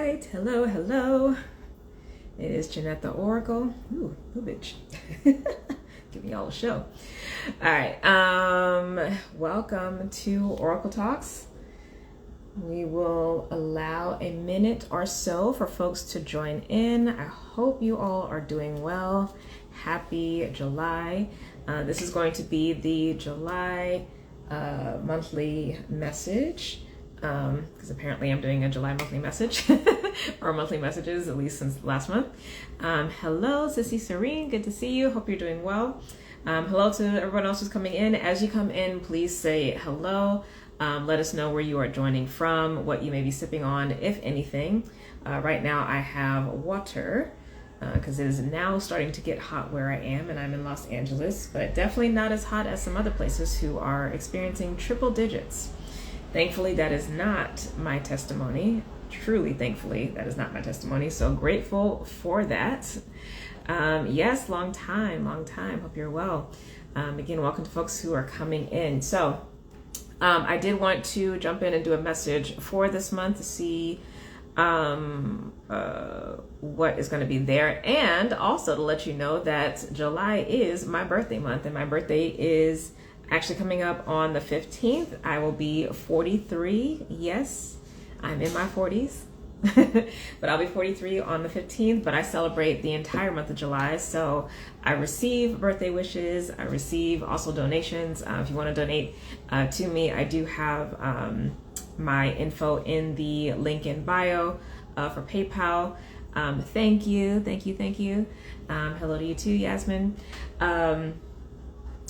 right, hello, hello. It is Jeanette the Oracle. Ooh, bitch. Giving y'all a show. All right, welcome to Oracle Talks. We will allow a minute or so for folks to join in. I hope you all are doing well. Happy July. This is going to be the July monthly message. Because apparently I'm doing a July monthly message or monthly messages, at least since last month. Hello, Sissy Serene, good to see you. Hope you're doing well. Hello to everyone else who's coming in. As you come in, please say hello. Let us know where you are joining from, what you may be sipping on, if anything. Right now I have water because it is now starting to get hot where I am, and I'm in Los Angeles, but definitely not as hot as some other places who are experiencing triple digits. Thankfully, that is not my testimony. Truly, thankfully, that is not my testimony. So grateful for that. Yes, long time. Hope you're well. Again, welcome to folks who are coming in. So I did want to jump in and do a message for this month to see what is going to be there. And also to let you know that July is my birthday month, and my birthday is actually coming up on the 15th. I will be 43. Yes, I'm in my 40s, but I'll be 43 on the 15th, but I celebrate the entire month of July. So I receive birthday wishes. I receive also donations. If you want to donate to me, I do have my info in the link in bio for PayPal. Thank you. Hello to you too, Yasmin.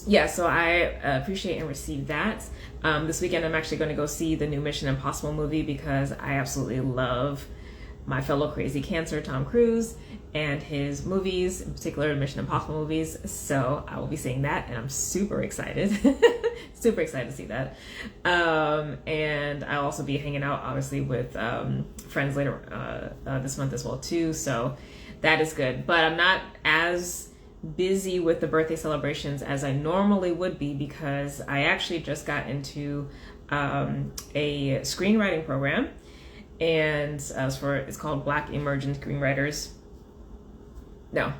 Yeah, so I appreciate and receive that. This weekend, I'm actually going to go see the new Mission Impossible movie because I absolutely love my fellow crazy cancer, Tom Cruise, and his movies, in particular Mission Impossible movies. So I will be seeing that, and I'm super excited. Super excited to see that. And I'll also be hanging out, obviously, with friends later this month as well, too. So that is good. But I'm not as busy with the birthday celebrations as I normally would be because I actually just got into a screenwriting program, and it's called Black Emerging Screenwriters. No,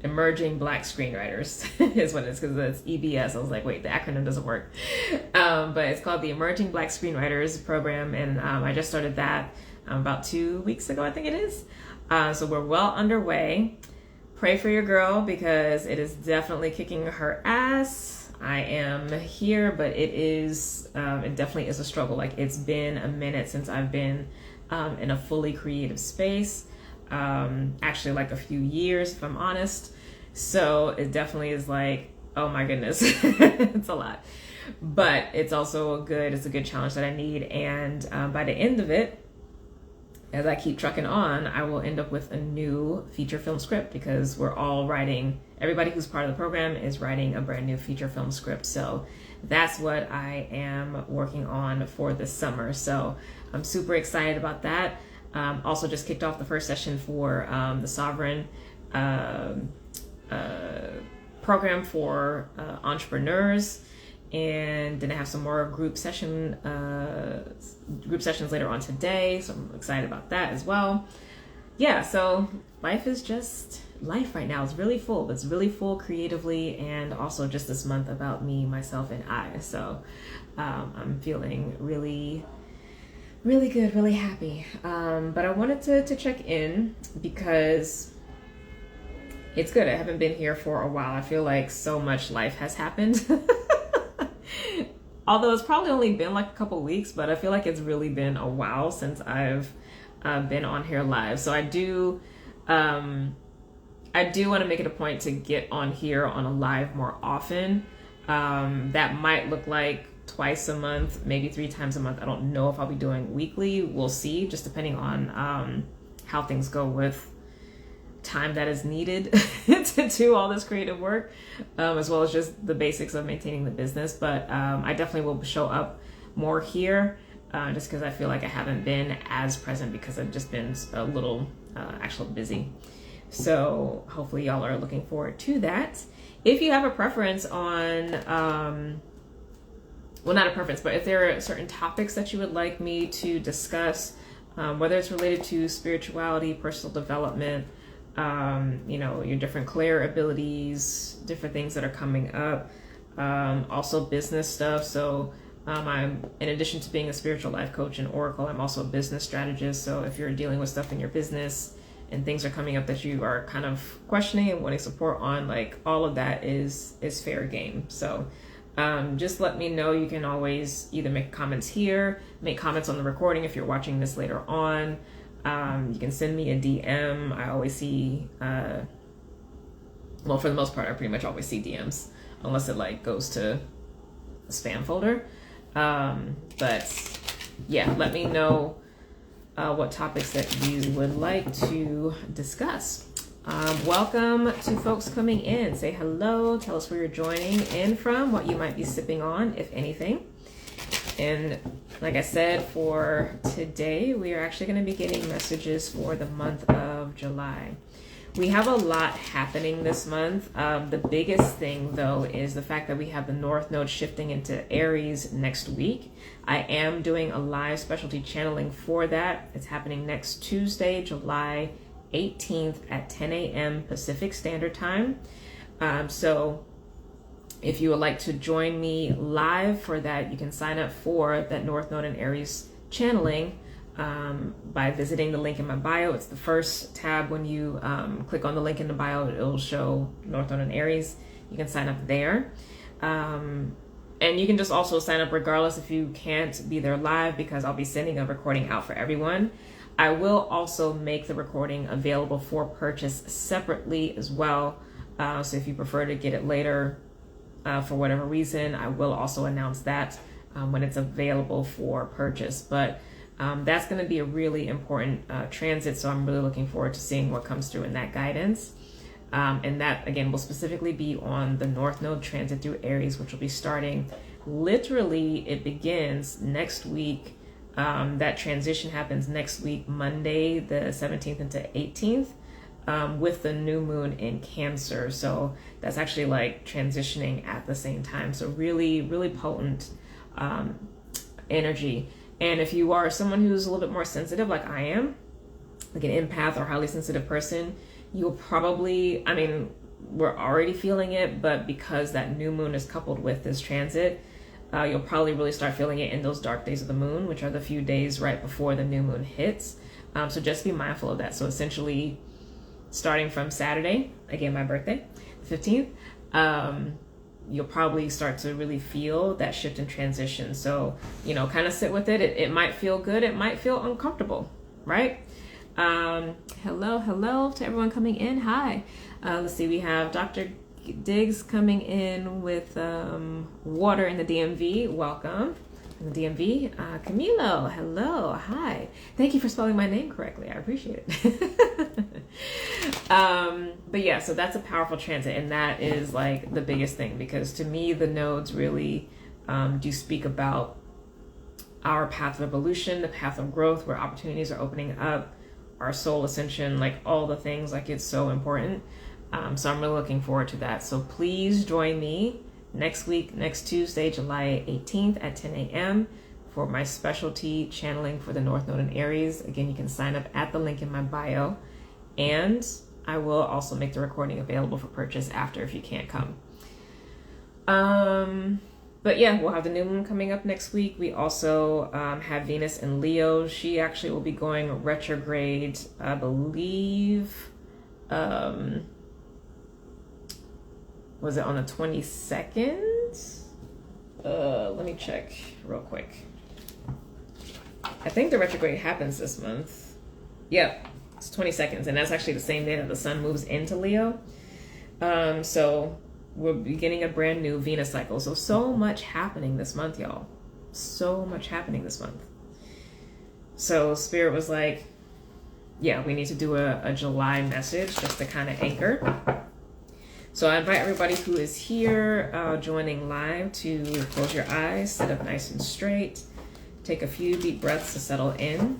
Emerging Black Screenwriters is what it is, because it's EBS. I was like, wait, the acronym doesn't work. But it's called the Emerging Black Screenwriters program, and I just started that about 2 weeks ago, I think it is. So we're well underway. Pray for your girl because it is definitely kicking her ass. I am here, but it definitely is a struggle. Like, it's been a minute since I've been in a fully creative space. Actually, like a few years, if I'm honest. So it definitely is like, oh my goodness, it's a lot. But it's also it's a good challenge that I need. And by the end of it, as I keep trucking on, I will end up with a new feature film script because we're all everybody who's part of the program is writing a brand new feature film script. So that's what I am working on for this summer. So I'm super excited about that. Also just kicked off the first session for the Sovereign program for entrepreneurs. And then I have some more group sessions later on today, so I'm excited about that as well. Yeah, so life is just life right now. It's really full. It's really full creatively, and also just this month about me, myself, and I. So I'm feeling really, really good, really happy. But I wanted to check in because it's good. I haven't been here for a while. I feel like so much life has happened. Although it's probably only been like a couple weeks, but I feel like it's really been a while since I've been on here live. So I do want to make it a point to get on here on a live more often. That might look like twice a month, maybe 3 times a month. I don't know if I'll be doing weekly. We'll see, just depending on how things go with time that is needed to do all this creative work, as well as just the basics of maintaining the business. But I definitely will show up more here just because I feel like I haven't been as present because I've just been a little actually busy. So hopefully y'all are looking forward to that. If you have a preference on, well, not a preference, but if there are certain topics that you would like me to discuss whether it's related to spirituality, personal development, your different clair abilities, different things that are coming up, also business stuff. So I'm, in addition to being a spiritual life coach and oracle, I'm also a business strategist. So if you're dealing with stuff in your business and things are coming up that you are kind of questioning and wanting support on, like all of that is fair game. So just let me know. You can always either make comments here, make comments on the recording if you're watching this later on. You can send me a DM. I always see, for the most part, I pretty much always see DMs unless it like goes to the spam folder. But yeah, let me know what topics that you would like to discuss. Welcome to folks coming in. Say hello. Tell us where you're joining in from, what you might be sipping on, if anything. And like I said, for today, we are actually going to be getting messages for the month of July. We have a lot happening this month. The biggest thing, though, is the fact that we have the North Node shifting into Aries next week. I am doing a live specialty channeling for that. It's happening next Tuesday, July 18th at 10 a.m. Pacific Standard Time. So if you would like to join me live for that, you can sign up for that North Node and Aries channeling by visiting the link in my bio. It's the first tab. When you click on the link in the bio, it'll show North Node and Aries. You can sign up there. And you can just also sign up regardless if you can't be there live, because I'll be sending a recording out for everyone. I will also make the recording available for purchase separately as well. So if you prefer to get it later for whatever reason, I will also announce that when it's available for purchase. But that's going to be a really important transit, so I'm really looking forward to seeing what comes through in that guidance. And that, again, will specifically be on the North Node transit through Aries, which will be starting, literally, it begins next week. That transition happens next week, Monday, the 17th into 18th, with the new moon in Cancer. So that's actually like transitioning at the same time. So really, really potent energy. And if you are someone who's a little bit more sensitive, like I am, like an empath or highly sensitive person, you'll probably, we're already feeling it, but because that new moon is coupled with this transit, you'll probably really start feeling it in those dark days of the moon, which are the few days right before the new moon hits. So just be mindful of that. So essentially, starting from Saturday, again, my birthday, the 15th, you'll probably start to really feel that shift and transition. So, kind of sit with it. It might feel good. It might feel uncomfortable, right? Hello to everyone coming in. Hi. Let's see. We have Dr. Diggs coming in with water in the DMV. Welcome. In the DMV. Camilo. Hello. Hi. Thank you for spelling my name correctly. I appreciate it. But yeah, so that's a powerful transit, and that is like the biggest thing, because to me the nodes really do speak about our path of evolution, the path of growth, where opportunities are opening up, our soul ascension, like all the things. Like, it's so important. So I'm really looking forward to that. So please join me next week, next Tuesday, July 18th at 10 a.m. for my specialty channeling for the North Node and Aries. Again, you can sign up at the link in my bio, and I will also make the recording available for purchase after if you can't come. But yeah, we'll have the new moon coming up next week. We also have Venus in Leo. She actually will be going retrograde, I believe. Was it on the 22nd? Let me check real quick. I think the retrograde happens this month. Yep, it's 22nd, and that's actually the same day that the sun moves into Leo. So we're beginning a brand new Venus cycle. So much happening this month, y'all. So much happening this month. So Spirit was like, yeah, we need to do a July message just to kind of anchor. So I invite everybody who is here joining live to close your eyes, sit up nice and straight, take a few deep breaths to settle in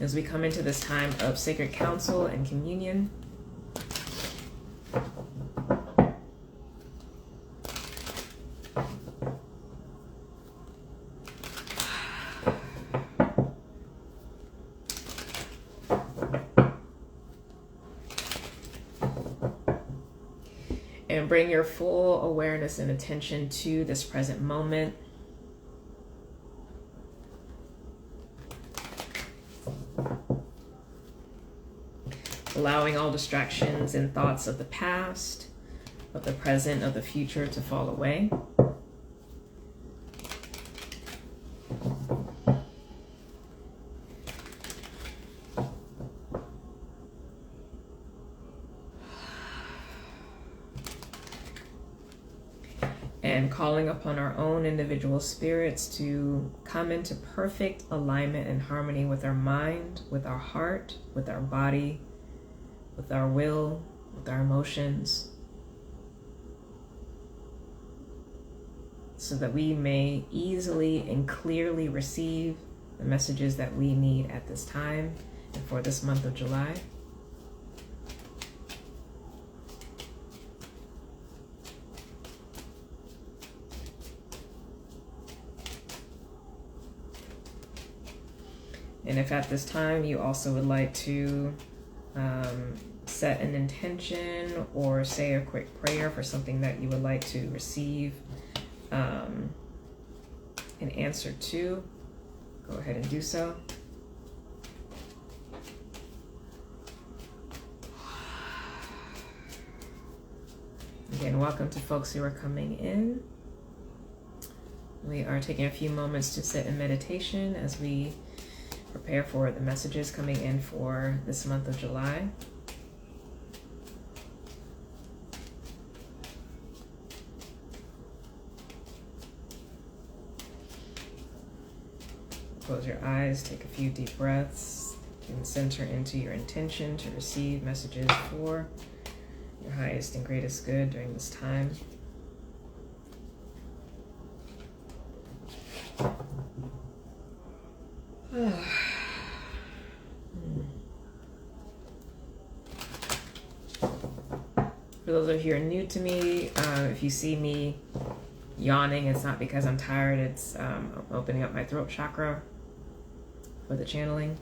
as we come into this time of sacred counsel and communion. And bring your full awareness and attention to this present moment. Allowing all distractions and thoughts of the past, of the present, of the future to fall away. And calling upon our own individual spirits to come into perfect alignment and harmony with our mind, with our heart, with our body, with our will, with our emotions, so that we may easily and clearly receive the messages that we need at this time and for this month of July. And if at this time you also would like to set an intention or say a quick prayer for something that you would like to receive an answer to, go ahead and do so. Again, welcome to folks who are coming in. We are taking a few moments to sit in meditation as we prepare for the messages coming in for this month of July. Close your eyes, take a few deep breaths, and center into your intention to receive messages for your highest and greatest good during this time. For those of you who are new to me, if you see me yawning, it's not because I'm tired, it's opening up my throat chakra for the channeling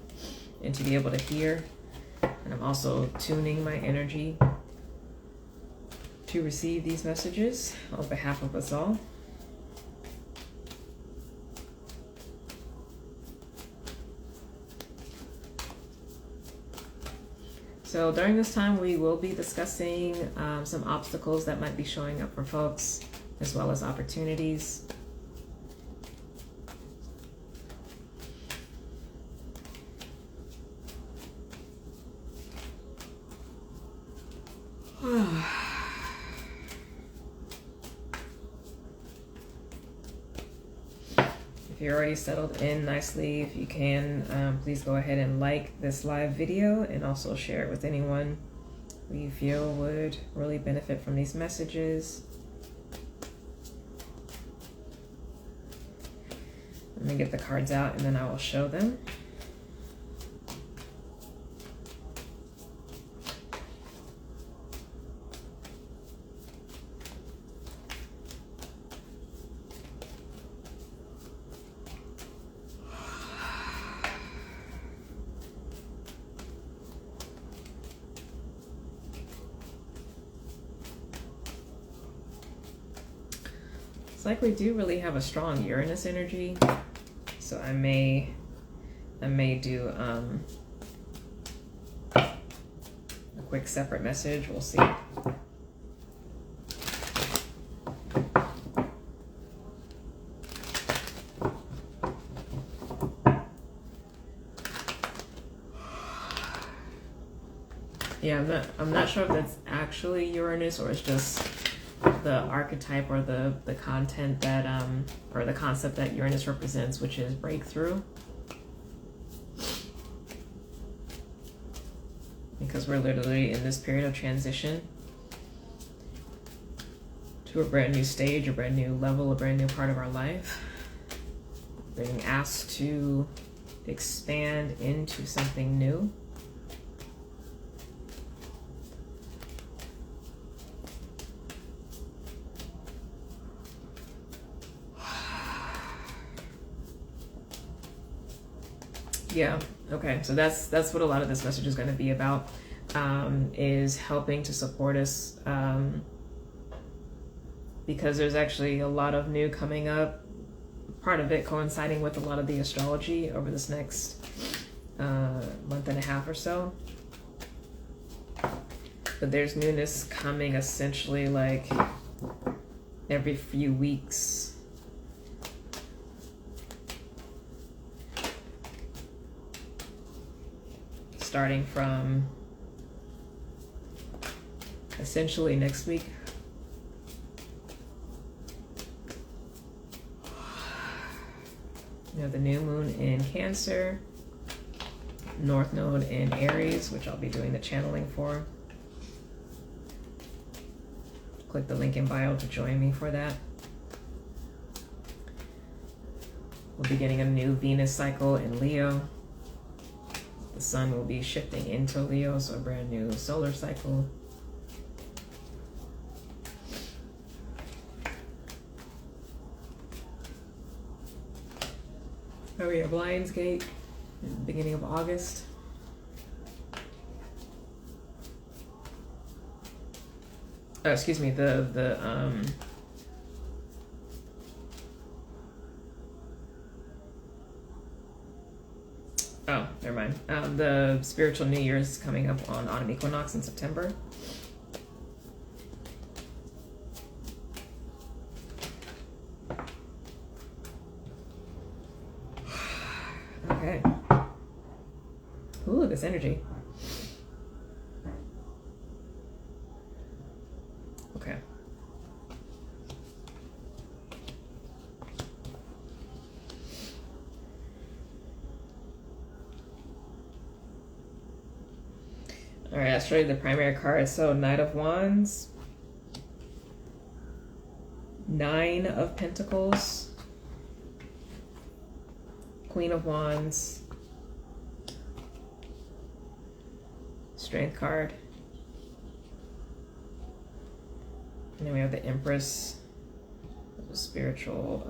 and to be able to hear. And I'm also tuning my energy to receive these messages on behalf of us all. So during this time, we will be discussing some obstacles that might be showing up for folks, as well as opportunities. If you're already settled in nicely, if you can, please go ahead and like this live video and also share it with anyone who you feel would really benefit from these messages. Let me get the cards out and then I will show them. Like we do really have a strong Uranus energy, so I may do a quick separate message. We'll see. Yeah, I'm not sure if that's actually Uranus or it's just the archetype or the content that or the concept that Uranus represents, which is breakthrough, because we're literally in this period of transition to a brand new stage, a brand new level, a brand new part of our life, being asked to expand into something new. Yeah, okay, so that's what a lot of this message is going to be about, is helping to support us because there's actually a lot of new coming up, part of it coinciding with a lot of the astrology over this next month and a half or so. But there's newness coming essentially like every few weeks. Starting from essentially next week. You have the new moon in Cancer, North Node in Aries, which I'll be doing the channeling for. Click the link in bio to join me for that. We'll be getting a new Venus cycle in Leo. The sun will be shifting into Leo, so a brand new solar cycle. Oh, we have Lionsgate in the beginning of August. Oh, excuse me, oh, never mind. The spiritual New Year's is coming up on autumn equinox in September. Okay. Ooh, this energy. Okay. All right, I'll show you the primary card. So Knight of Wands, Nine of Pentacles, Queen of Wands, Strength card, and then we have the Empress, the spiritual,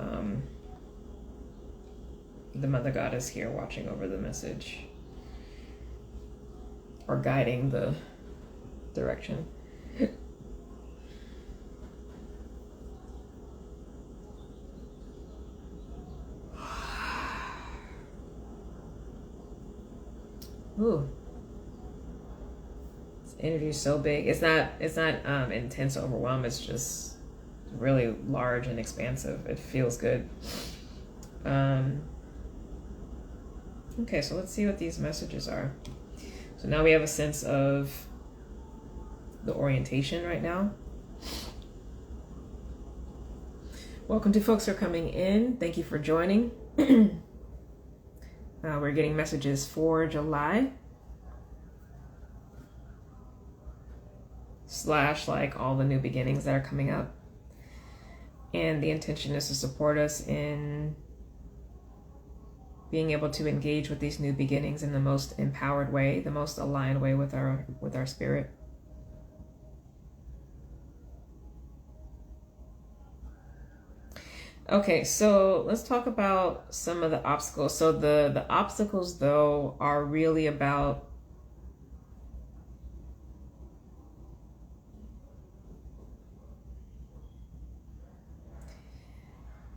the Mother Goddess here watching over the message or guiding the direction. Ooh, this energy is so big. It's not intense or overwhelm. It's just really large and expansive. It feels good. Okay, so let's see what these messages are. So now we have a sense of the orientation right now. Welcome to folks who are coming in. Thank you for joining. We're getting messages for July. / like all the new beginnings that are coming up. And the intention is to support us in being able to engage with these new beginnings in the most empowered way, the most aligned way with our spirit. Okay, so let's talk about some of the obstacles. So the obstacles, though, are really about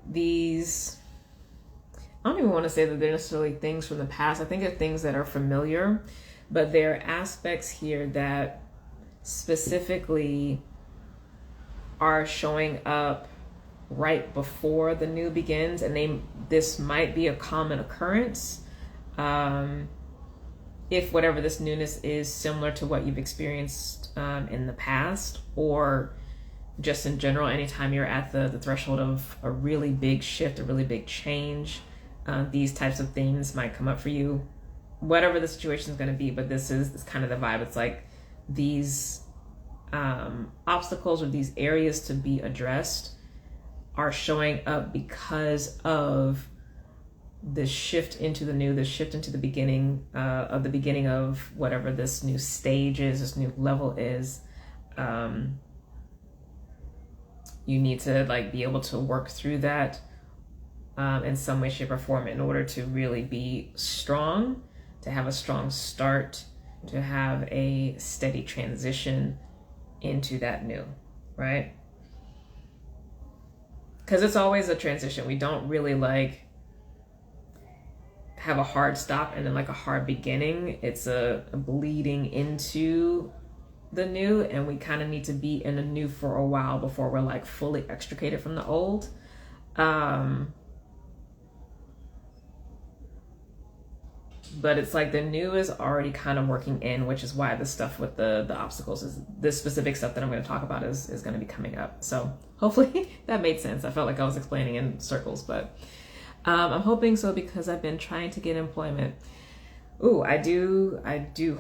these, I don't even want to say that they're necessarily things from the past. I think they're things that are familiar, but there are aspects here that specifically are showing up right before the new begins, and this might be a common occurrence if whatever this newness is similar to what you've experienced in the past, or just in general, anytime you're at the threshold of a really big shift, a really big change, these types of things might come up for you, whatever the situation is going to be. But this is kind of the vibe. It's like these obstacles or these areas to be addressed are showing up because of the shift into the new, the shift into the beginning of whatever this new stage is, this new level is. You need to be able to work through that in some way, shape, or form in order to really be strong, to have a strong start, to have a steady transition into that new, right? because it's always a transition. We don't really like have a hard stop and then like a hard beginning. It's a bleeding into the new, and we kind of need to be in the new for a while before we're like fully extricated from the old. But it's like the new is already kind of working in, which is why the stuff with the obstacles is this specific stuff that I'm going to talk about is going to be coming up. So hopefully that made sense. I felt like I was explaining in circles, but I'm hoping so, because I've been trying to get employment. Ooh, I do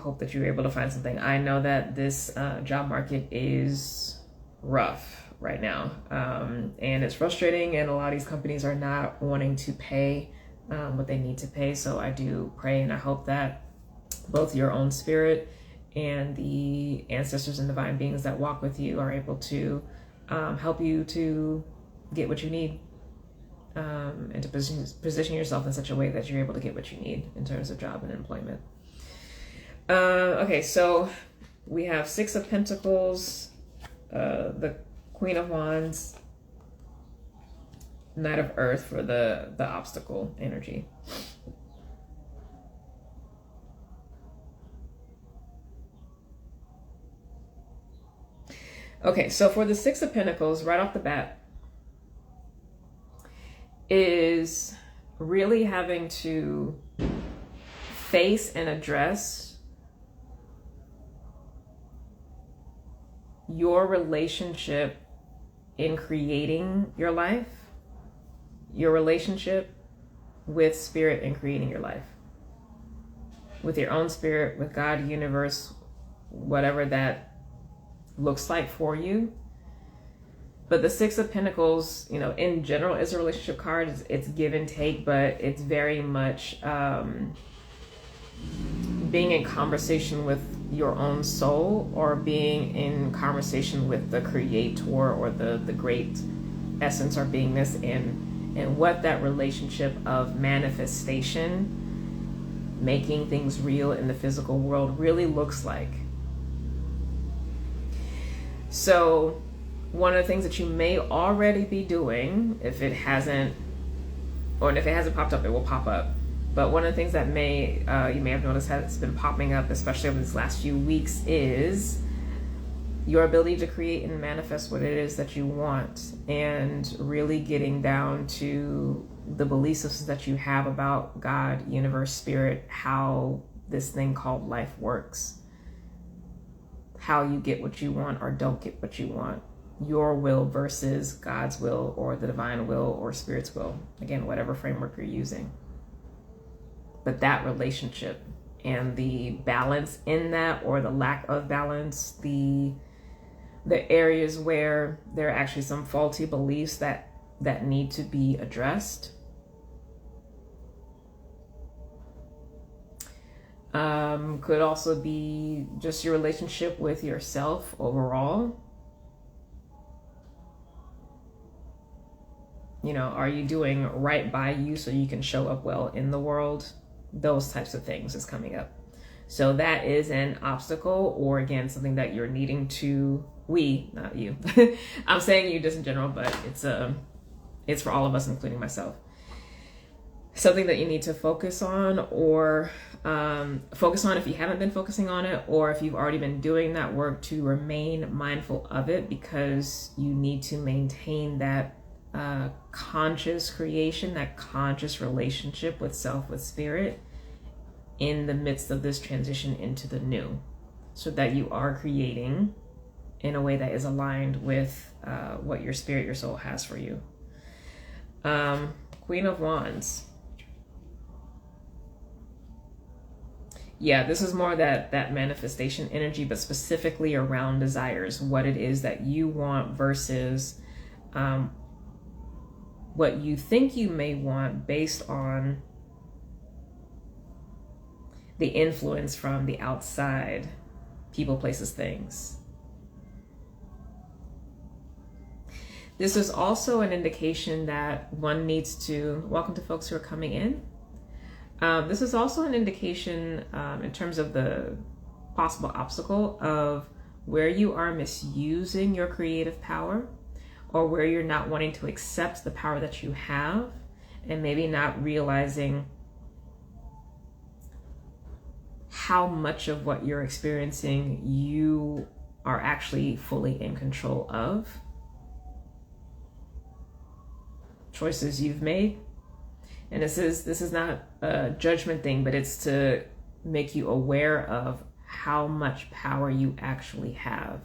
hope that you're able to find something. I know that this job market is rough right now, and it's frustrating, and a lot of these companies are not wanting to pay what they need to pay. So I do pray and I hope that both your own spirit and the ancestors and divine beings that walk with you are able to help you to get what you need, and to position yourself in such a way that you're able to get what you need in terms of job and employment. Okay, so we have Six of Pentacles, the Queen of Wands, Knight of Earth for the obstacle energy. Okay, so for the Six of Pentacles, right off the bat, is really having to face and address your relationship in creating your life, your relationship with spirit in creating your life, with your own spirit, with God, universe, whatever that looks like for you. But the Six of Pentacles, you know, in general is a relationship card. It's give and take, but it's very much being in conversation with your own soul, or being in conversation with the creator or the great essence or beingness, and what that relationship of manifestation, making things real in the physical world, really looks like. So one of the things that you may already be doing, if it hasn't popped up, it will pop up. But one of the things that you may have noticed has been popping up, especially over these last few weeks, is your ability to create and manifest what it is that you want, and really getting down to the belief systems that you have about God, universe, spirit, how this thing called life works, how you get what you want or don't get what you want, your will versus God's will or the divine will or spirit's will, again, whatever framework you're using. But that relationship and the balance in that, or the lack of balance, the areas where there are actually some faulty beliefs that need to be addressed. Could also be just your relationship with yourself overall. You know, are you doing right by you so you can show up well in the world? Those types of things is coming up. So that is an obstacle, or again, something that you're needing to, not you. I'm saying you just in general, but it's for all of us, including myself. Something that you need to focus on, or focus on if you haven't been focusing on it, or if you've already been doing that work, to remain mindful of it, because you need to maintain that conscious creation, that conscious relationship with self, with spirit, in the midst of this transition into the new, so that you are creating in a way that is aligned with what your spirit, your soul has for you. Queen of Wands. Yeah, this is more that manifestation energy, but specifically around desires, what it is that you want versus what you think you may want based on the influence from the outside, people, places, things. This is also an indication that one needs to, welcome to folks who are coming in. This is also an indication in terms of the possible obstacle of where you are misusing your creative power, or where you're not wanting to accept the power that you have, and maybe not realizing how much of what you're experiencing you are actually fully in control of. Choices you've made. And this is not a judgment thing, but it's to make you aware of how much power you actually have.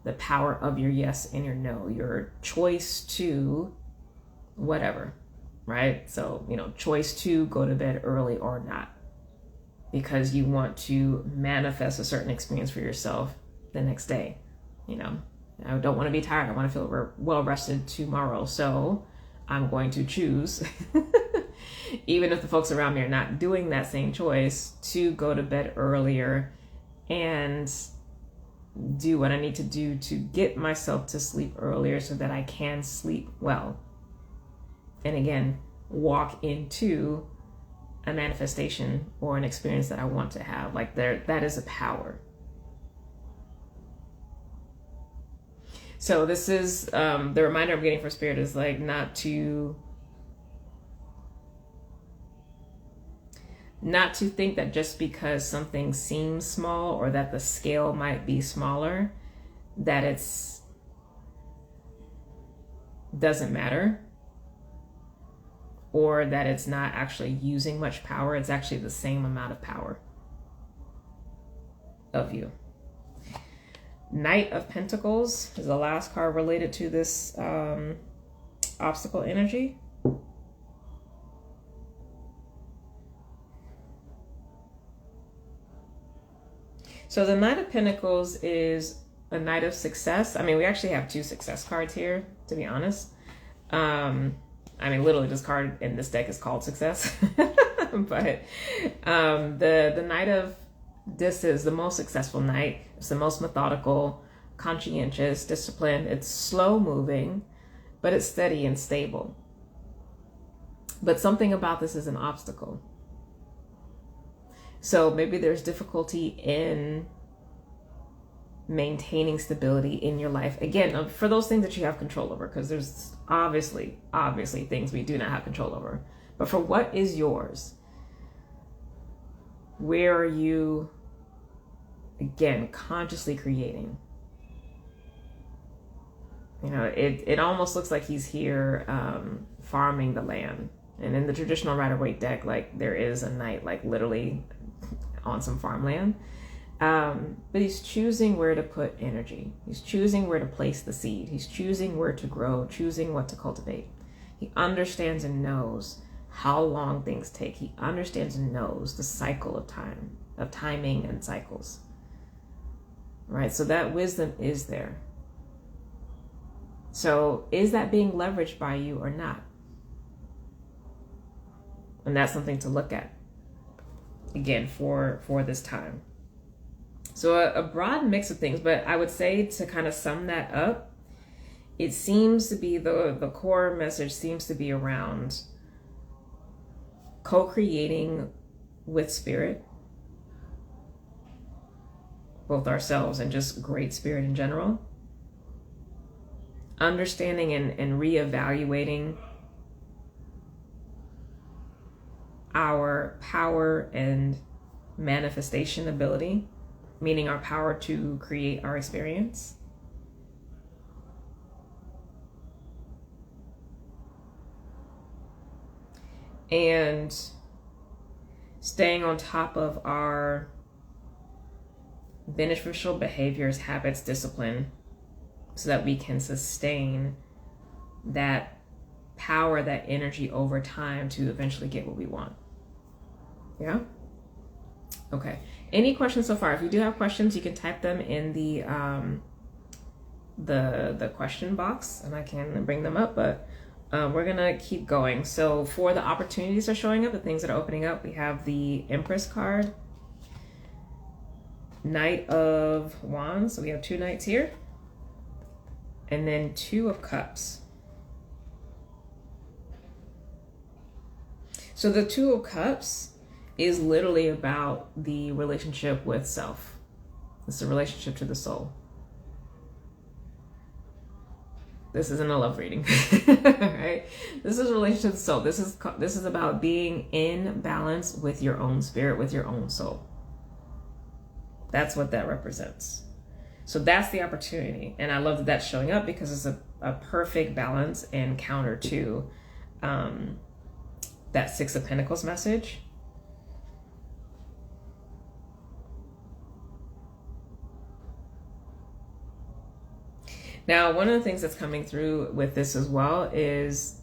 The power of your yes and your no, your choice to whatever, right? So, choice to go to bed early or not, because you want to manifest a certain experience for yourself the next day. I don't want to be tired. I want to feel well rested tomorrow. So I'm going to choose, even if the folks around me are not doing that same choice, to go to bed earlier and do what I need to do to get myself to sleep earlier so that I can sleep well. And again, walk into a manifestation or an experience that I want to have. Like that is a power. So this is the reminder I'm getting from Spirit is like not to think that just because something seems small or that the scale might be smaller, that it's doesn't matter, or that it's not actually using much power. It's actually the same amount of power of you. Knight of Pentacles is the last card related to this obstacle energy. So the Knight of Pentacles is a Knight of Success. I mean, we actually have 2 success cards here, to be honest. Literally this card in this deck is called Success. But the Knight of this is the most successful knight. It's the most methodical, conscientious, disciplined. It's slow moving, but it's steady and stable. But something about this is an obstacle. So maybe there's difficulty in maintaining stability in your life. Again, for those things that you have control over, because there's obviously things we do not have control over. But for what is yours, where are you, again, consciously creating? It almost looks like he's here farming the land. And in the traditional Rider-Waite deck, like there is a knight like literally on some farmland. But he's choosing where to put energy. He's choosing where to place the seed. He's choosing where to grow, choosing what to cultivate. He understands and knows how long things take. He understands and knows the cycle of time, of timing and cycles. Right? So that wisdom is there. So is that being leveraged by you or not? And that's something to look at, again, for this time. So a broad mix of things, but I would say to kind of sum that up, it seems to be the core message seems to be around co-creating with spirit, both ourselves and just great spirit in general, understanding and reevaluating our power and manifestation ability, meaning our power to create our experience. And staying on top of our beneficial behaviors, habits, discipline, so that we can sustain that power, that energy over time to eventually get what we want. Yeah? Okay. Any questions so far? If you do have questions, you can type them in the question box and I can bring them up, but we're gonna keep going. So for the opportunities that are showing up, the things that are opening up, we have the Empress card, Knight of Wands. So we have 2 knights here, and then 2 of Cups. So the 2 of Cups is literally about the relationship with self. It's the relationship to the soul. This isn't a love reading, right? This is a relationship. So this is about being in balance with your own spirit, with your own soul. That's what that represents. So that's the opportunity. And I love that that's showing up because it's a perfect balance and counter to that Six of Pentacles message. Now, one of the things that's coming through with this as well is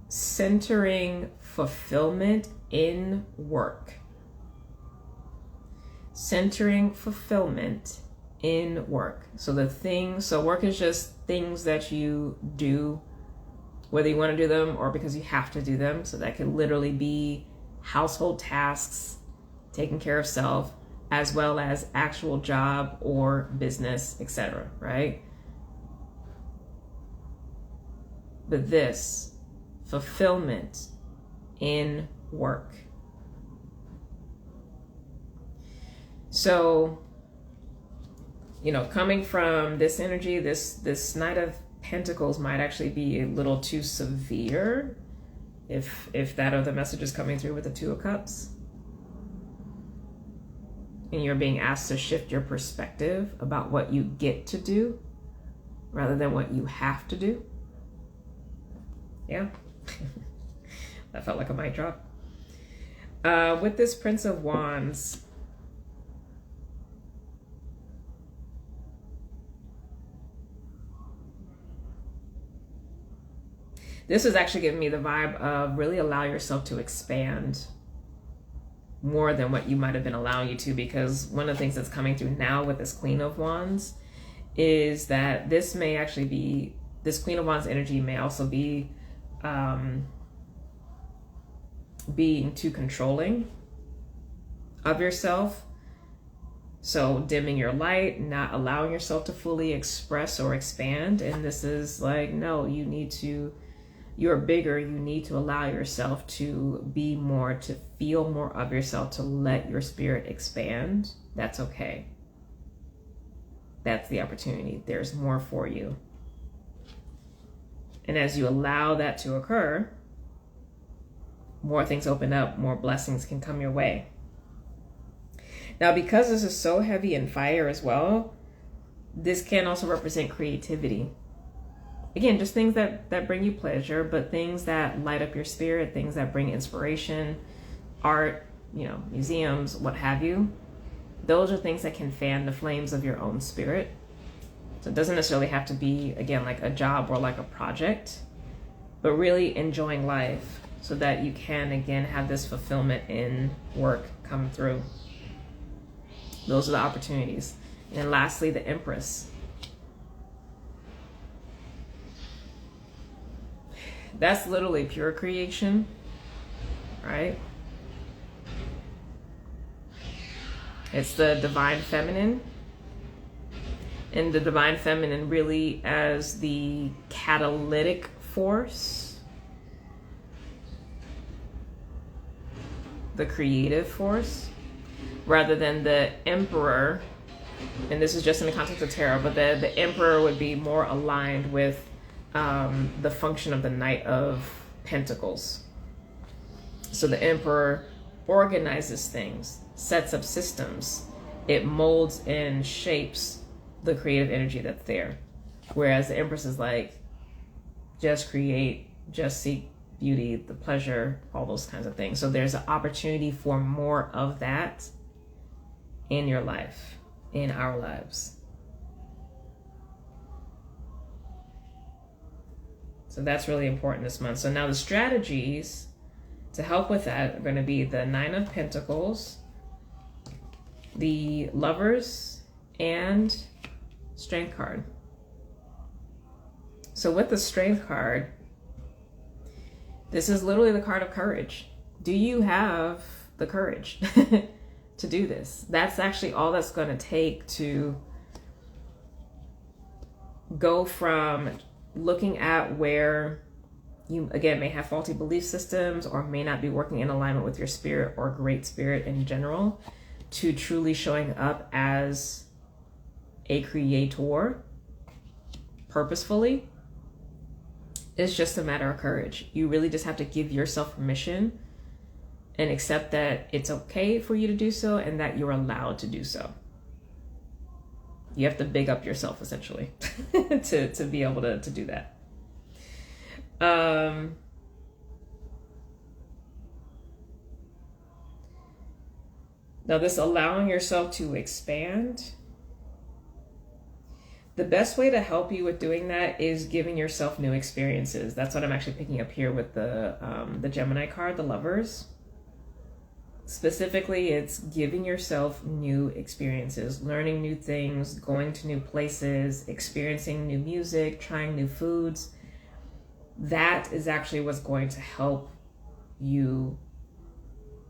centering fulfillment in work. Centering fulfillment in work. So work is just things that you do, whether you want to do them or because you have to do them. So that could literally be household tasks, taking care of self, as well as actual job or business, etc., right? But this, fulfillment in work. So, coming from this energy, this Knight of Pentacles might actually be a little too severe if that other message is coming through with the Two of Cups. And you're being asked to shift your perspective about what you get to do rather than what you have to do. Yeah. That felt like a mic drop. With this Prince of Wands, this is actually giving me the vibe of really allow yourself to expand more than what you might have been allowing you to, because one of the things that's coming through now with this Queen of Wands is that this Queen of Wands energy may also be being too controlling of yourself. So dimming your light, not allowing yourself to fully express or expand. And this is like, no, you're bigger. You need to allow yourself to be more, to feel more of yourself, to let your spirit expand. That's okay. That's the opportunity. There's more for you. And as you allow that to occur, more things open up, more blessings can come your way. Now, because this is so heavy in fire as well, this can also represent creativity. Again, just things that bring you pleasure, but things that light up your spirit, things that bring inspiration, art, museums, what have you. Those are things that can fan the flames of your own spirit. So it doesn't necessarily have to be, again, like a job or like a project, but really enjoying life so that you can, again, have this fulfillment in work come through. Those are the opportunities. And lastly, the Empress. That's literally pure creation, right? It's the divine feminine. And the divine feminine really as the catalytic force, the creative force, rather than the Emperor. And this is just in the context of tarot, but the Emperor would be more aligned with the function of the Knight of Pentacles. So the Emperor organizes things, sets up systems. It molds and shapes the creative energy that's there. Whereas the Empress is like, just create, just seek beauty, the pleasure, all those kinds of things. So there's an opportunity for more of that in your life, in our lives. So that's really important this month. So now the strategies to help with that are going to be the Nine of Pentacles, the Lovers, and Strength card. So with the Strength card, this is literally the card of courage. Do you have the courage to do this? That's actually all that's going to take to go from looking at where you, again, may have faulty belief systems or may not be working in alignment with your spirit or great spirit in general, to truly showing up as a creator purposefully, it's just a matter of courage. You really just have to give yourself permission and accept that it's okay for you to do so and that you're allowed to do so. You have to big up yourself, essentially, to be able to do that. Now, this allowing yourself to expand, the best way to help you with doing that is giving yourself new experiences. That's what I'm actually picking up here with the Gemini card, the Lovers. Specifically, it's giving yourself new experiences, learning new things, going to new places, experiencing new music, trying new foods. That is actually what's going to help you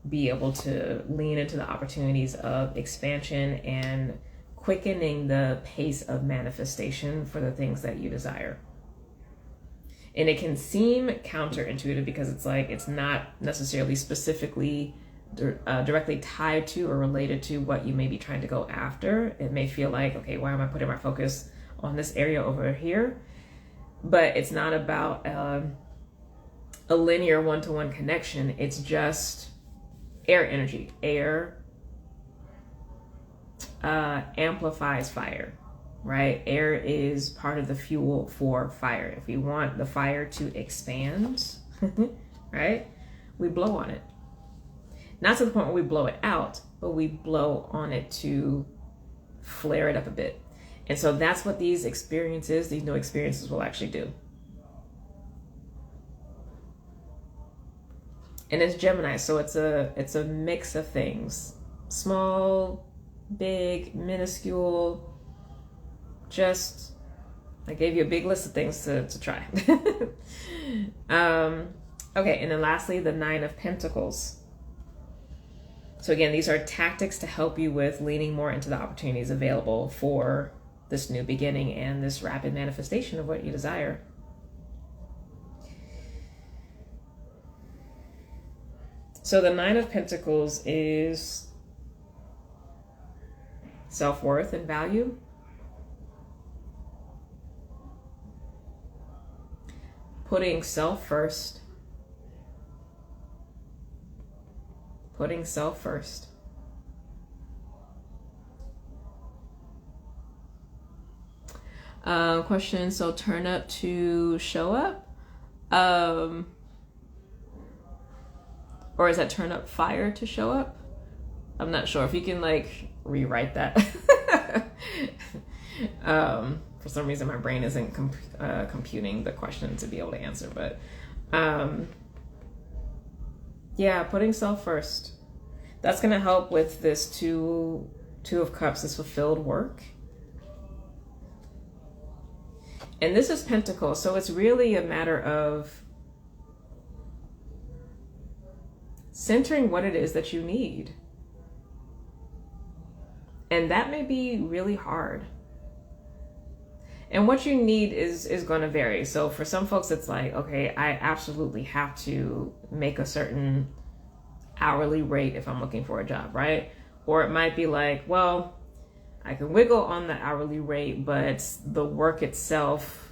be able to lean into the opportunities of expansion and quickening the pace of manifestation for the things that you desire. And it can seem counterintuitive because it's like it's not necessarily specifically directly tied to or related to what you may be trying to go after. It may feel like, okay, why am I putting my focus on this area over here? But it's not about a linear one-to-one connection. It's just air energy. Air amplifies fire, right? Air is part of the fuel for fire. If we want the fire to expand, right, we blow on it. Not to the point where we blow it out, but we blow on it to flare it up a bit. And so that's what these experiences, these new experiences will actually do. And it's Gemini, so it's a mix of things. Small, big, minuscule. Just, I gave you a big list of things to try. Okay, and then lastly, the Nine of Pentacles. So again, these are tactics to help you with leaning more into the opportunities available for this new beginning and this rapid manifestation of what you desire. So the Nine of Pentacles is self-worth and value. Putting self first. Putting self first. Question, so turn up to show up? Or is that turn up fire to show up? I'm not sure. If you can like rewrite that. For some reason my brain isn't computing the question to be able to answer, but yeah, putting self first. That's going to help with this two of Cups, this fulfilled work. And this is Pentacles, so it's really a matter of centering what it is that you need. And that may be really hard. And what you need is going to vary. So for some folks, it's like, okay, I absolutely have to make a certain hourly rate if I'm looking for a job, right? Or it might be like, well, I can wiggle on the hourly rate, but the work itself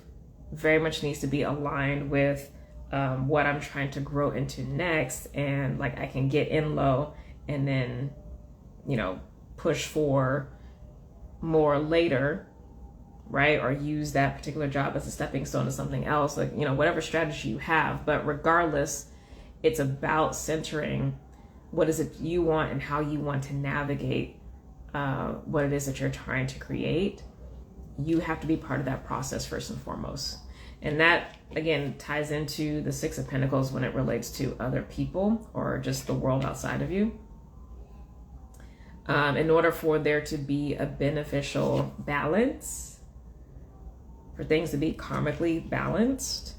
very much needs to be aligned with what I'm trying to grow into next. And like, I can get in low and then, push for more later, right? Or use that particular job as a stepping stone to something else, like, whatever strategy you have. But regardless, it's about centering what is it you want and how you want to navigate what it is that you're trying to create. You have to be part of that process first and foremost. And that, again, ties into the Six of Pentacles when it relates to other people or just the world outside of you. In order for there to be a beneficial balance, for things to be karmically balanced,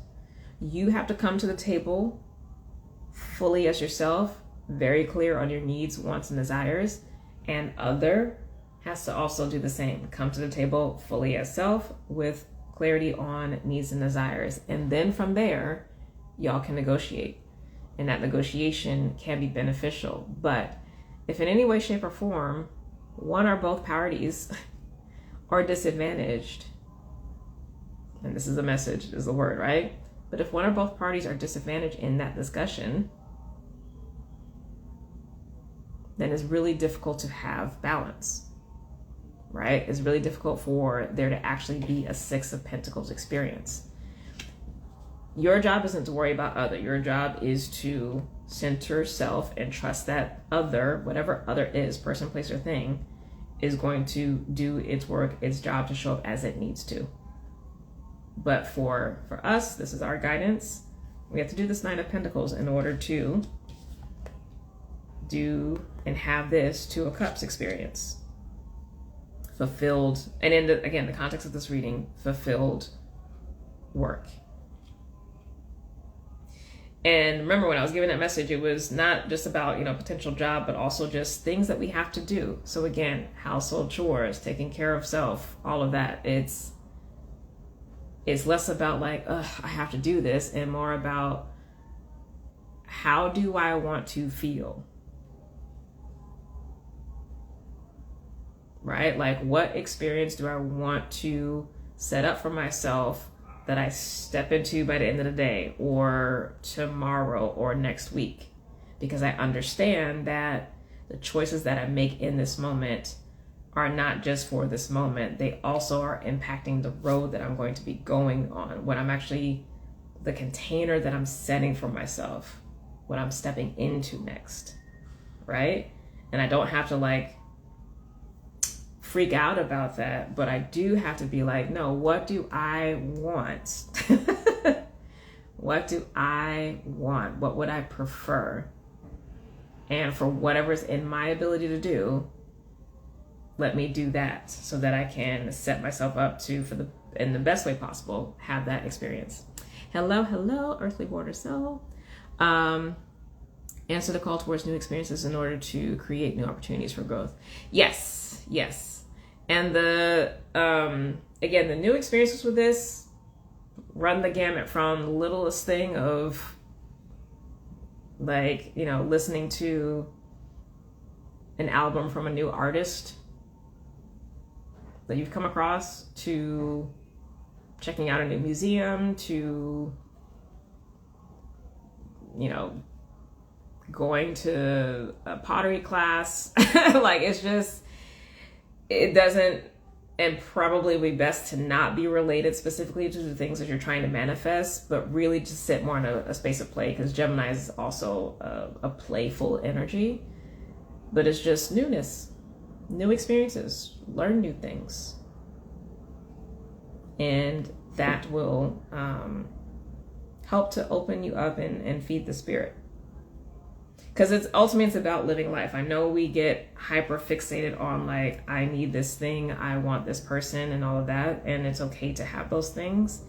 you have to come to the table fully as yourself, very clear on your needs, wants, and desires, and other has to also do the same. Come to the table fully as self with clarity on needs and desires. And then from there, y'all can negotiate. And that negotiation can be beneficial. But if in any way, shape, or form, one or both parties are disadvantaged, and this is a message, is the word, right? But if one or both parties are disadvantaged in that discussion, then it's really difficult to have balance, right? It's really difficult for there to actually be a Six of Pentacles experience. Your job isn't to worry about other. Your job is to center self and trust that other, whatever other is, person, place, or thing, is going to do its work, its job to show up as it needs to. But for us, this is our guidance. We have to do this Nine of Pentacles in order to do and have this Two of Cups experience. Fulfilled, and in the, again, the context of this reading, fulfilled work. And remember, when I was giving that message, it was not just about, potential job, but also just things that we have to do. So again, household chores, taking care of self, all of that. It's less about like, I have to do this, and more about, how do I want to feel? Right? Like, what experience do I want to set up for myself that I step into by the end of the day, or tomorrow, or next week? Because I understand that the choices that I make in this moment are not just for this moment. They also are impacting the road that I'm going to be going on, what I'm actually, the container that I'm setting for myself, what I'm stepping into next, right? And I don't have to like freak out about that, but I do have to be like, no, what do I want? What do I want? What would I prefer? And for whatever's in my ability to do, let me do that so that I can set myself up to, in the best way possible, have that experience. Hello, earthly border soul. Answer the call towards new experiences in order to create new opportunities for growth. Yes. And the again, the new experiences with this run the gamut from the littlest thing of like, listening to an album from a new artist that you've come across, to checking out a new museum, to, going to a pottery class. Like, it's just, it doesn't, and probably would be best to not be related specifically to the things that you're trying to manifest, but really just sit more in a space of play, because Gemini is also a playful energy. But it's just newness, new experiences, learn new things. And that will help to open you up and feed the spirit. Because it's ultimately about living life. I know we get hyper fixated on like, I need this thing, I want this person, and all of that. And it's okay to have those things,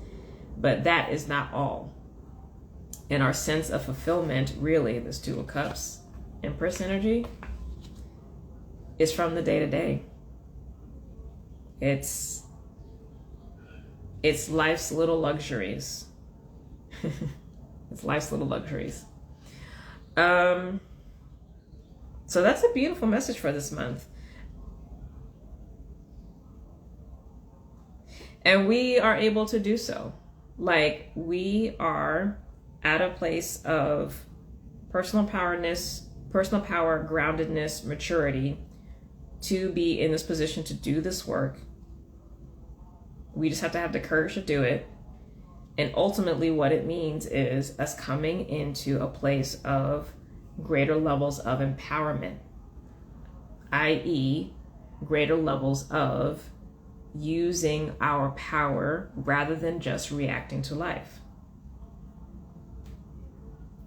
but that is not all. And our sense of fulfillment, really, this Two of Cups, Empress energy, is from the day to day. It's life's little luxuries. It's life's little luxuries. So that's a beautiful message for this month. And we are able to do so. Like, we are at a place of personal power, groundedness, maturity, to be in this position to do this work. We just have to have the courage to do it. And ultimately what it means is us coming into a place of greater levels of empowerment, i.e., greater levels of using our power rather than just reacting to life.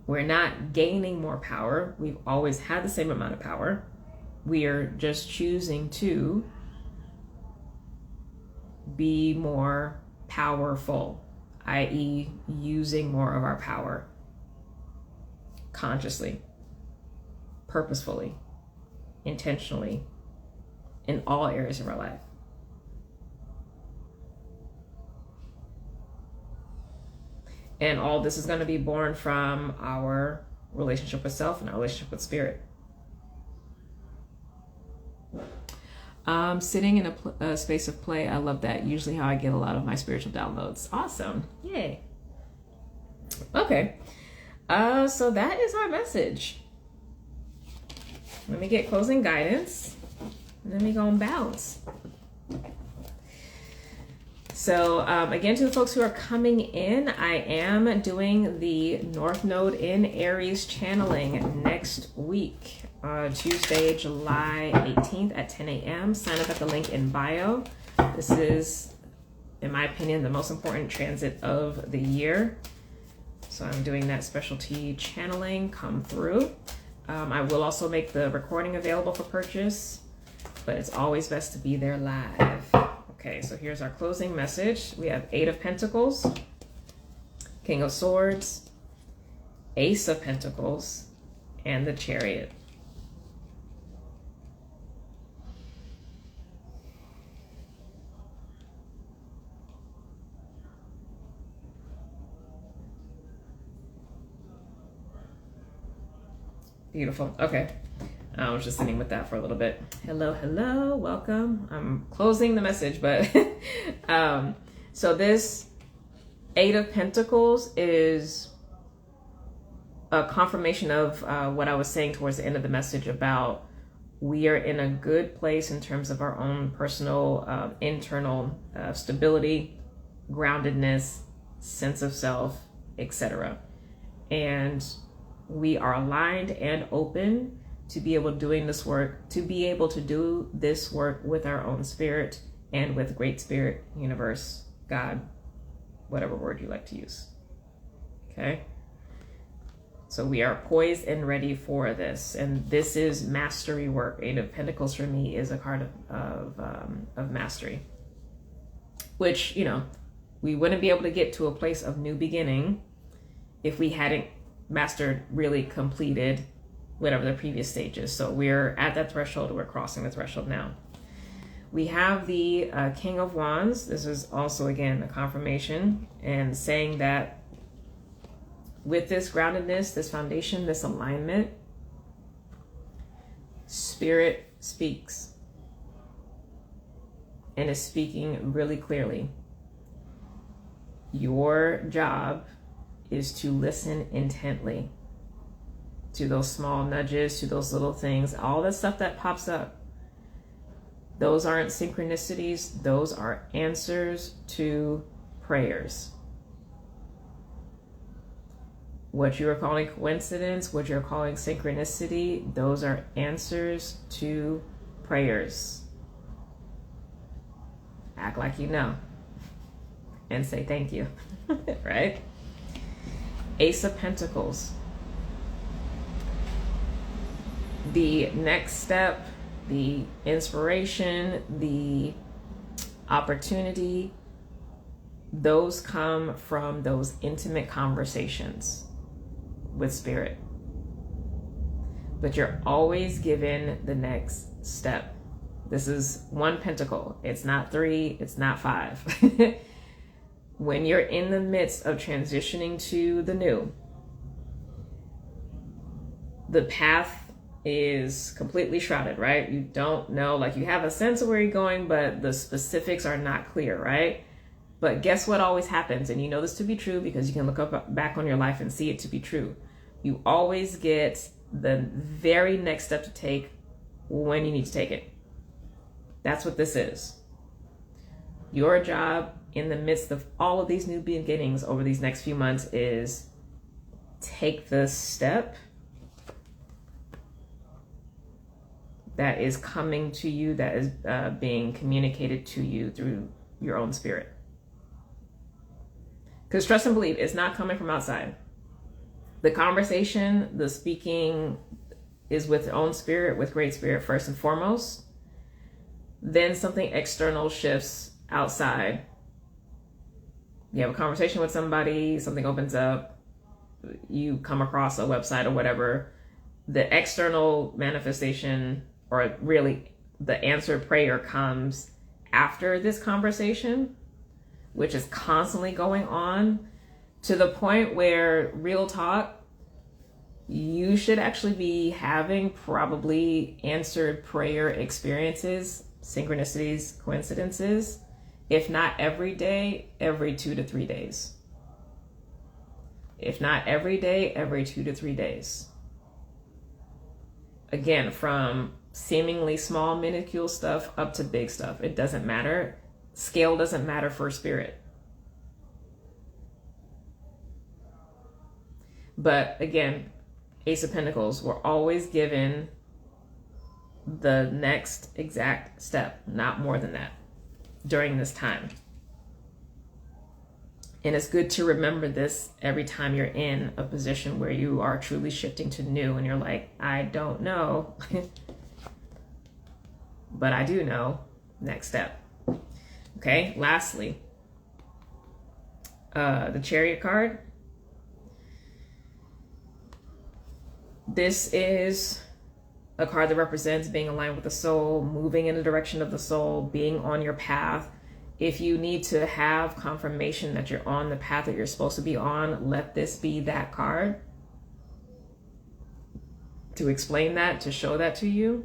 We're not gaining more power. We've always had the same amount of power. We are just choosing to be more powerful, i.e., using more of our power consciously, purposefully, intentionally, in all areas of our life. And all this is going to be born from our relationship with self and our relationship with spirit. Sitting in a space of play. I love that. Usually how I get a lot of my spiritual downloads. Awesome. Yay. Okay. So that is our message. Let me get closing guidance. And then we go and bounce. So again, to the folks who are coming in, I am doing the North Node in Aries channeling next week, Tuesday, July 18th at 10 a.m. Sign up at the link in bio. This is, in my opinion, the most important transit of the year. So I'm doing that specialty channeling. Come through. I will also make the recording available for purchase, but it's always best to be there live. Okay, so here's our closing message. We have 8 of Pentacles, King of Swords, Ace of Pentacles, and the Chariot. Beautiful. Okay. I was just sitting with that for a little bit. Hello, hello, welcome. I'm closing the message, but so this 8 of Pentacles is a confirmation of what I was saying towards the end of the message about we are in a good place in terms of our own personal internal stability, groundedness, sense of self, etc. And we are aligned and open to be able to do this work with our own spirit and with Great Spirit, Universe, God, whatever word you like to use. Okay. So we are poised and ready for this. And this is mastery work. 8 of Pentacles for me is a card of mastery, which, you know, we wouldn't be able to get to a place of new beginning if we hadn't mastered, really completed whatever the previous stage is. So we're at that threshold. We're crossing the threshold now. We have the King of Wands. This is also, again, a confirmation and saying that with this groundedness, this foundation, this alignment, Spirit speaks and is speaking really clearly. Your job is to listen intently to those small nudges, to those little things, all the stuff that pops up. Those aren't synchronicities. Those are answers to prayers. What you are calling coincidence, what you're calling synchronicity, those are answers to prayers. Act like you know and say thank you, right? Ace of Pentacles. The next step, the inspiration, the opportunity, those come from those intimate conversations with Spirit. But you're always given the next step. This is 1 pentacle. It's not 3, it's not 5. When you're in the midst of transitioning to the new, the path is completely shrouded, right? You don't know, like you have a sense of where you're going, but the specifics are not clear, right? But guess what always happens? And you know this to be true because you can look back on your life and see it to be true. You always get the very next step to take when you need to take it. That's what this is. Your job in the midst of all of these new beginnings over these next few months is take the step that is coming to you, that is being communicated to you through your own spirit. Because trust and believe, it's not coming from outside. The conversation, the speaking is with your own spirit, with Great Spirit first and foremost. Then something external shifts outside. You have a conversation with somebody, something opens up, you come across a website or whatever. The external manifestation, or really the answered prayer, comes after this conversation, which is constantly going on, to the point where, real talk, you should actually be having probably answered prayer experiences synchronicities, coincidences. If not every day, every 2 to 3 days. If not every day, every 2 to 3 days. Again, from seemingly small, minuscule stuff up to big stuff. It doesn't matter. Scale doesn't matter for spirit. But again, Ace of Pentacles, we're always given the next exact step, not more than that, during this time. And it's good to remember this every time you're in a position where you are truly shifting to new and you're like, I don't know, but I do know. Next step. Okay, lastly, the Chariot card. This is a card that represents being aligned with the soul, moving in the direction of the soul, being on your path. If you need to have confirmation that you're on the path that you're supposed to be on, let this be that card to explain that, to show that to you.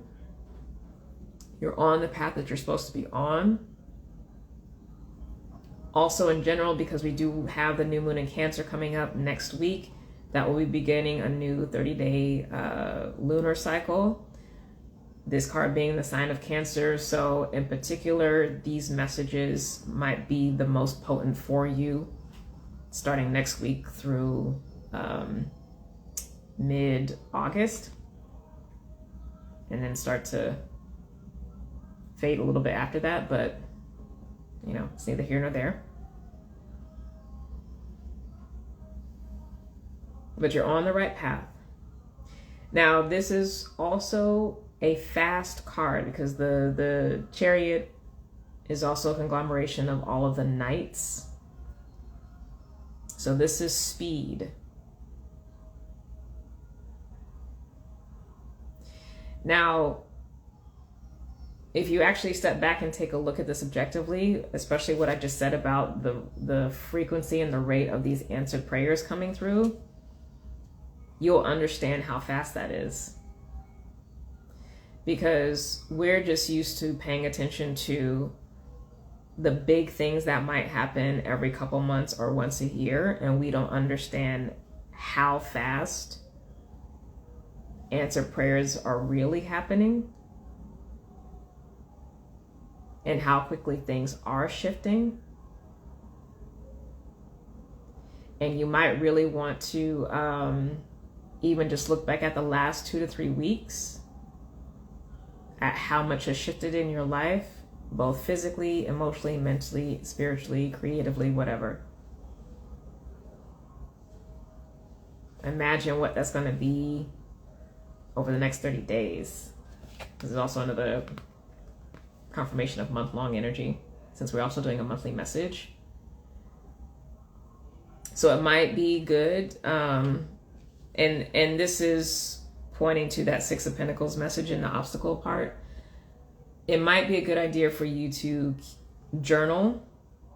You're on the path that you're supposed to be on. Also in general, because we do have the new moon in Cancer coming up next week, that will be beginning a new 30-day lunar cycle. This card being the sign of Cancer. So in particular, these messages might be the most potent for you starting next week through mid-August, and then start to fade a little bit after that, but you know, it's neither here nor there. But you're on the right path. Now, this is also a fast card because the Chariot is also a conglomeration of all of the knights. So this is speed. Now, if you actually step back and take a look at this objectively, especially what I just said about the frequency and the rate of these answered prayers coming through, you'll understand how fast that is. Because we're just used to paying attention to the big things that might happen every couple months or once a year, and we don't understand how fast answered prayers are really happening and how quickly things are shifting. And you might really want to even just look back at the last 2 to 3 weeks at how much has shifted in your life, both physically, emotionally, mentally, spiritually, creatively, whatever. Imagine what that's going to be over the next 30 days. This is also another confirmation of month-long energy, since we're also doing a monthly message. So it might be good. And this is pointing to that Six of Pentacles message in the obstacle part. It might be a good idea for you to journal,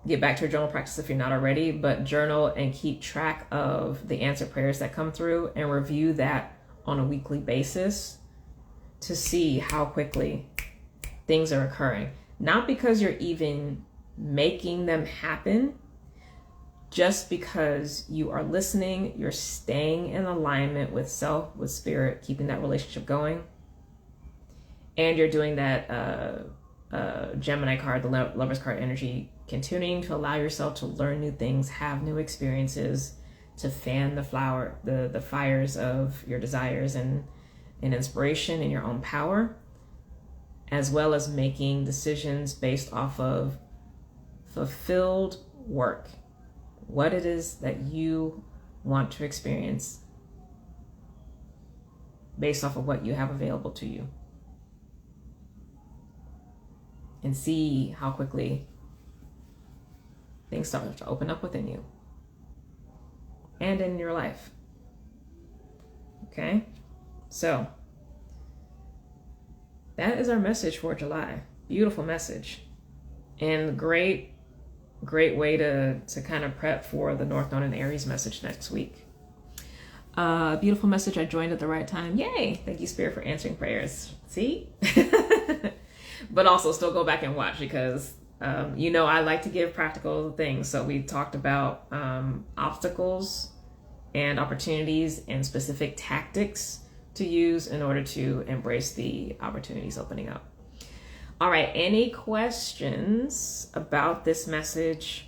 get back to your journal practice if you're not already, but journal and keep track of the answered prayers that come through and review that on a weekly basis to see how quickly things are occurring. Not because you're even making them happen, just because you are listening, you're staying in alignment with self, with spirit, keeping that relationship going. And you're doing that Gemini card, the Lover's card energy, continuing to allow yourself to learn new things, have new experiences, to fan the fires of your desires and inspiration in your own power, as well as making decisions based off of fulfilled work. What it is that you want to experience based off of what you have available to you. And see how quickly things start to open up within you and in your life. Okay? So that is our message for July. Beautiful message. And great way to kind of prep for the North Node and Aries message next week. Beautiful message. I joined at the right time. Yay! Thank you, Spirit, for answering prayers. See? but also still go back and watch because I like to give practical things. So we talked about obstacles and opportunities and specific tactics to use in order to embrace the opportunities opening up. All right, any questions about this message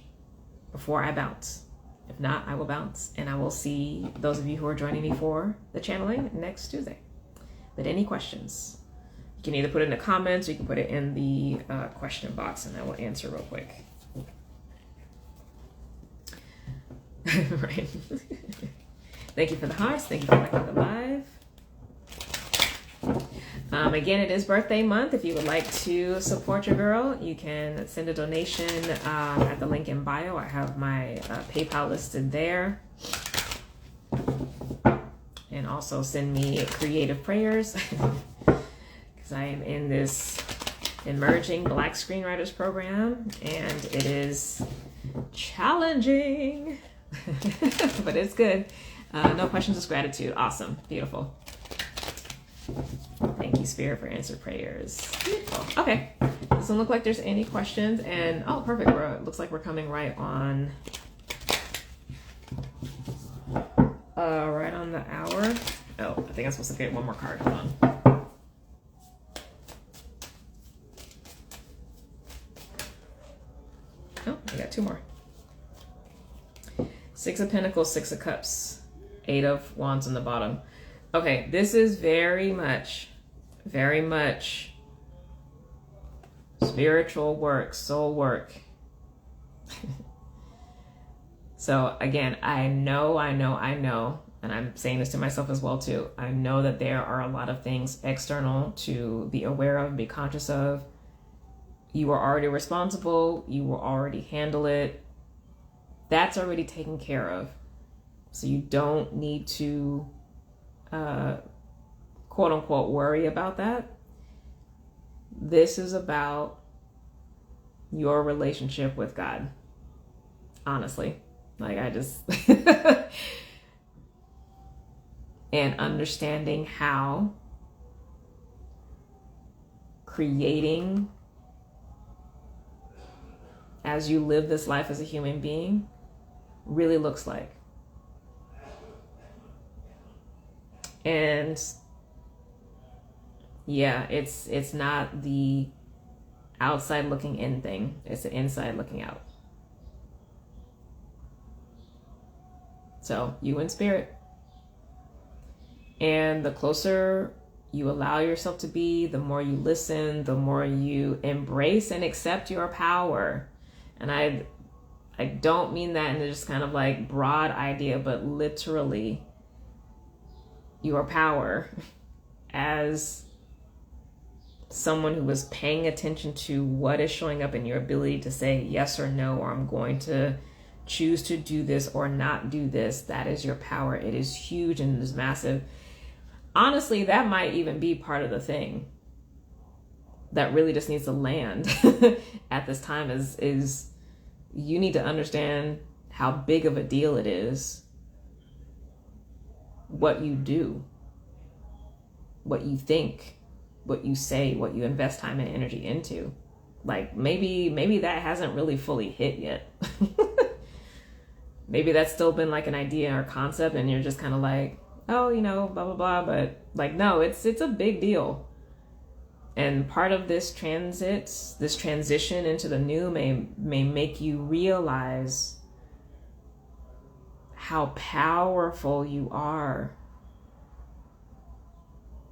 before I bounce? If not, I will bounce, and I will see those of you who are joining me for the channeling next Tuesday. But any questions? You can either put it in the comments or you can put it in the question box, and I will answer real quick. Right. Thank you for the hearts. Thank you for liking the live. Again, it is birthday month. If you would like to support your girl, you can send a donation at the link in bio. I have my PayPal listed there. And also send me creative prayers because I am in this emerging Black screenwriters program and it is challenging, but it's good. No questions, just gratitude. Awesome. Beautiful. Thank you, Spirit, for answered prayers. Beautiful. Okay. Doesn't look like there's any questions. And oh, perfect. It looks like we're coming right on the hour. Oh, I think I'm supposed to get one more card. Hold on. Oh, I got two more. Six of Pentacles, Six of Cups, Eight of Wands on the bottom. Okay, this is very much spiritual work, soul work. So again, I know, and I'm saying this to myself as well too. I know that there are a lot of things external to be aware of, be conscious of. You are already responsible. You will already handle it. That's already taken care of. So you don't need to quote unquote worry about that. This is about your relationship with God. Honestly, like I just and understanding how creating as you live this life as a human being really looks like. And yeah, it's not the outside looking in thing. It's the inside looking out. So you in spirit. And the closer you allow yourself to be, the more you listen, the more you embrace and accept your power. And I don't mean that in a just kind of like broad idea, but literally your power as someone who is paying attention to what is showing up in your ability to say yes or no, or I'm going to choose to do this or not do this. That is your power. It is huge and it is massive. Honestly, that might even be part of the thing that really just needs to land at this time is you need to understand how big of a deal it is what you do, what you think, what you say, what you invest time and energy into. Like maybe that hasn't really fully hit yet. Maybe that's still been like an idea or concept and you're just kind of like, oh, blah, blah, blah. But like, no, it's a big deal. And part of this transition into the new may make you realize how powerful you are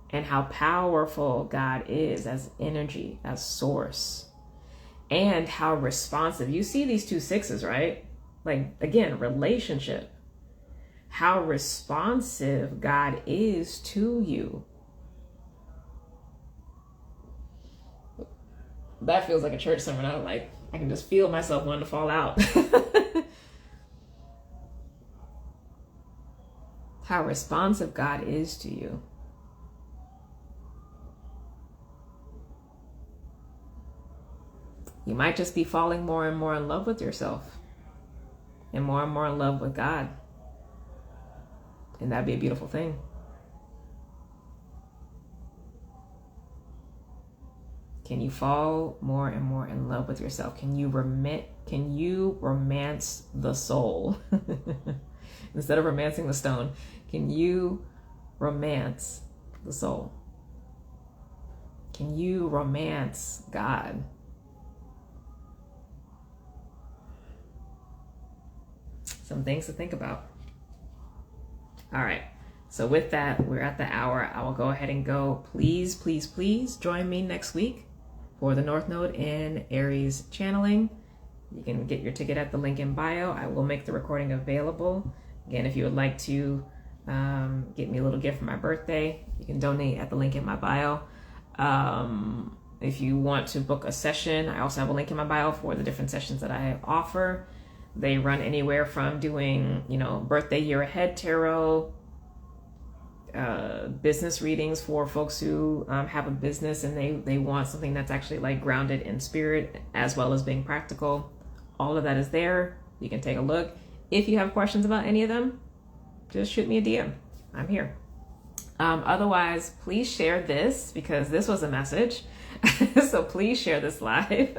and how powerful God is as energy, as source, and how responsive. You see these two sixes, right? Like, again, relationship, how responsive God is to you. That feels like a church sermon. I can just feel myself wanting to fall out. How responsive God is to you. You might just be falling more and more in love with yourself and more in love with God. And that'd be a beautiful thing. Can you fall more and more in love with yourself? Can you romance the soul? Instead of romancing the stone, can you romance the soul? Can you romance God? Some things to think about. All right. So with that, we're at the hour. I will go ahead and go. Please, please, please join me next week for the North Node in Aries channeling. You can get your ticket at the link in bio. I will make the recording available. Again, if you would like to get me a little gift for my birthday, you can donate at the link in my bio. If you want to book a session, I also have a link in my bio for the different sessions that I offer. They run anywhere from doing, birthday year ahead tarot, business readings for folks who have a business and they want something that's actually like grounded in spirit as well as being practical. All of that is there. You can take a look. If you have questions about any of them, just shoot me a DM. I'm here. Otherwise, please share this because this was a message. So please share this live.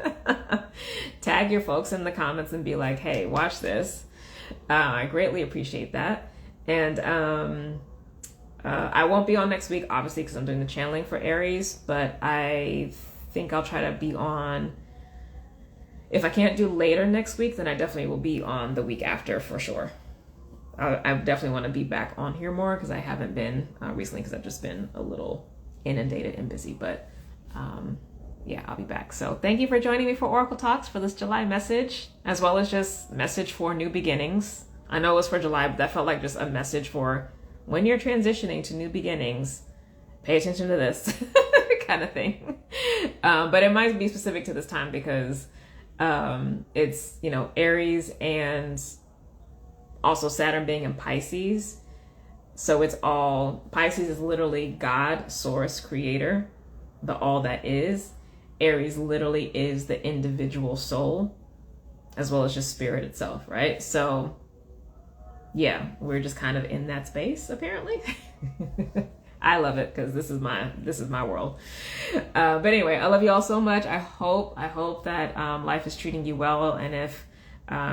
Tag your folks in the comments and be like, hey, watch this. I greatly appreciate that. And I won't be on next week, obviously, because I'm doing the channeling for Aries, but I think I'll try to be on. If I can't do later next week, then I definitely will be on the week after for sure. I definitely want to be back on here more because I haven't been recently because I've just been a little inundated and busy, but yeah, I'll be back. So thank you for joining me for Oracle Talks for this July message, as well as just message for new beginnings. I know it was for July, but that felt like just a message for when you're transitioning to new beginnings, pay attention to this kind of thing. But it might be specific to this time because it's, Aries and also Saturn being in Pisces. So it's all, Pisces is literally God, source, creator, the all that is. Aries literally is the individual soul, as well as just spirit itself, right? So yeah, we're just kind of in that space apparently. I love it because this is my world. But anyway, I love you all so much. I hope that life is treating you well, and if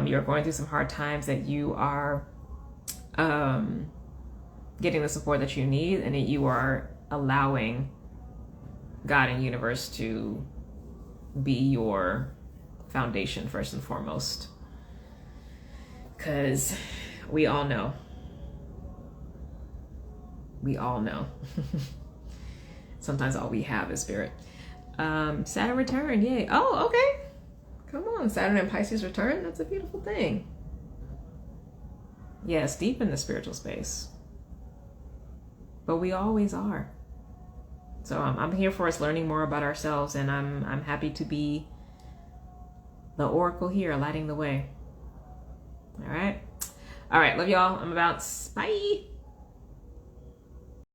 you're going through some hard times, that you are getting the support that you need, and that you are allowing God and universe to be your foundation first and foremost, because we all know sometimes all we have is spirit. Saturn return, yay. Oh, okay, come on, Saturn and Pisces return. That's a beautiful thing. Yes, deep in the spiritual space, but we always are. So I'm here for us learning more about ourselves, and I'm happy to be the oracle here, lighting the way. All right, love y'all. I'm about. Bye.